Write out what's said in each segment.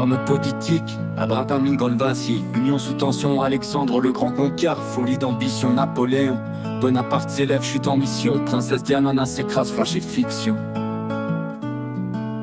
Arme politique, Abraham Lincoln vacille. Union sous tension, Alexandre le Grand conquiert. Folie d'ambition, Napoléon Bonaparte s'élève, chute en mission. Princesse Diana s'écrase, flash et fiction.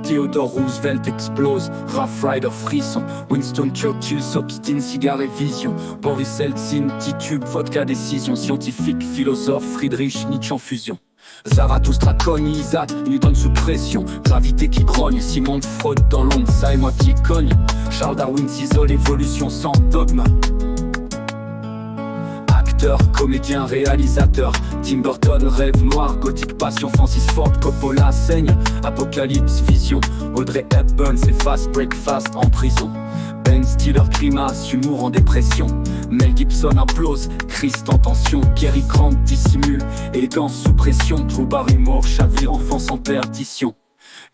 Theodore Roosevelt explose, Rough Rider frisson. Winston Churchill s'obstine, cigare et vision. Boris Eltsine titube, vodka décision. Scientifique, philosophe, Friedrich Nietzsche en fusion. Zarathustra cogne, Isaac Newton sous pression. Gravité qui grogne, Simon de Freud dans l'ombre, ça et moi qui cogne. Charles Darwin s'isole, évolution sans dogme. Acteur, comédien, réalisateur, Tim Burton, rêve noir, gothique, passion, Francis Ford Coppola saigne. Apocalypse, vision, Audrey Hepburn s'efface, breakfast en prison. Ben Stiller grimace, humour en dépression. Mel Gibson implose, Christ en tension. Cary Grant dissimule, élégance sous pression. Drew Barrymore chavire, enfance en perdition.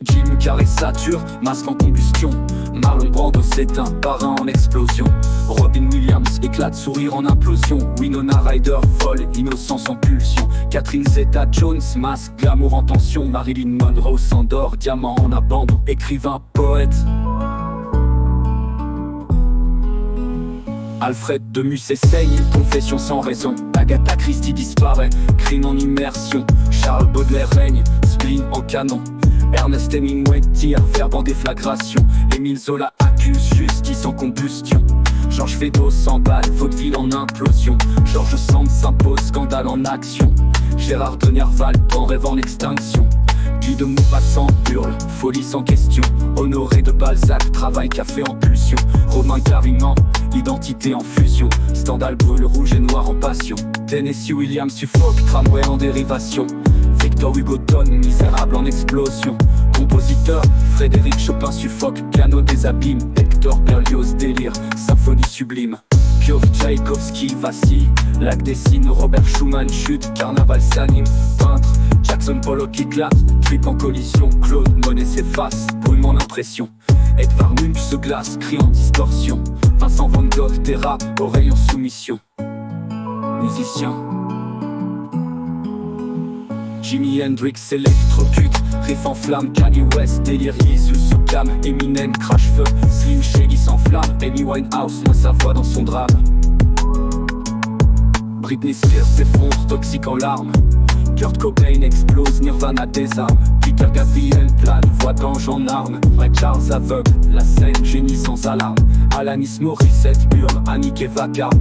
Jim Carrey sature, masque en combustion. Marlon Brando s'éteint, parrain en explosion. Robin Williams éclate, sourire en implosion. Winona Ryder folle, innocence en pulsion. Catherine Zeta-Jones, masque, glamour en tension. Marilyn Monroe s'endort, diamant en abandon. Écrivain, poète. Alfred de Musset saigne, confession sans raison. Agatha Christie disparaît, crime en immersion. Charles Baudelaire règne, spleen en canon. Ernest Hemingway tire, verbe en déflagration. Émile Zola accuse, justice en combustion. Georges Feydeau s'emballe, vaudeville en implosion. Georges Sand s'impose, scandale en action. Gérard de Nerval, en rêve en extinction. Guy de Maupassant hurle, folie sans question. Honoré de Balzac, travail, café en pulsion. Romain Gary-Ment, identité en fusion. Stendhal brûle, rouge et noir en passion. Tennessee Williams suffoque, tramway en dérivation. Victor Hugo donne, misérable en explosion. Compositeur, Frédéric Chopin suffoque, piano des abîmes. Hector Berlioz délire, symphonie sublime. Piotr Tchaïkovski vacille, Lac dessine, Robert Schumann chute, Carnaval s'anime. Peintre, Jackson Pollock éclate, trip en collision. Claude Monet s'efface, brûlement d'impression. Edvard Munch se glace, crie en distorsion. Vincent Van Gogh dérape, oreille en soumission. Musicien. Jimi Hendrix électrocute, riff en flamme. Kanye West délire, Jesus se calme. Eminem crache-feu, Slim Shady s'enflamme. Amy Winehouse noie sa voix dans son drame. Britney Spears s'effondre, toxique en larmes. Kurt Cobain explose, Nirvana désarme. Peter Gabriel plane, voix d'ange en armes. Ray Charles aveugle, la scène, génie sans alarme. Alanis Morissette hurle, Annick et vacarme.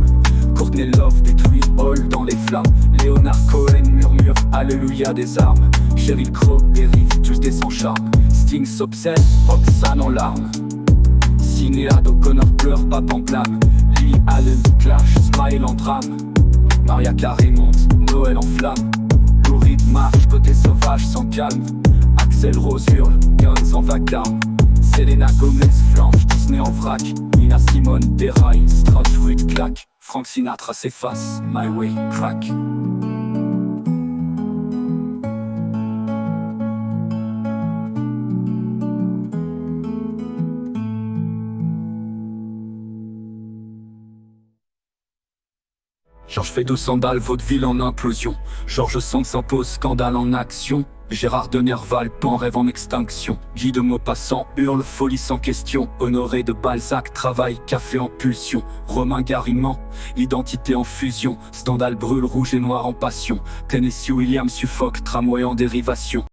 Courtney Love détruit, Hall dans les flammes. Leonard Cohen murmure, Alléluia des armes. Sheryl Crow dérive, tous sans charme. Sting s'obsède, Roxanne en larmes. Sinéad O'Connor pleure, pape en blâme. Lee Allen clash, Smile en drame. Maria Carey monte, Noël en flamme. Lou Reed marche, côté sauvage sans calme. Axl Rose hurle, Guns en vacarme. Selena Gomez flanche, Disney en vrac. Nina Simone déraille, Strauss fruit claque. Frank Sinatra s'efface, My Way crack. Georges Feydeau s'emballe, vaudeville en implosion. Georges Sand s'impose, scandale en action. Gérard de Nerval, pan rêve en extinction. Guy de Maupassant hurle, folie sans question. Honoré de Balzac, travail, café en pulsion. Romain Gary-Ment, identité en fusion. Stendhal brûle, rouge et noir en passion. Tennessee Williams suffoque, tramway en dérivation.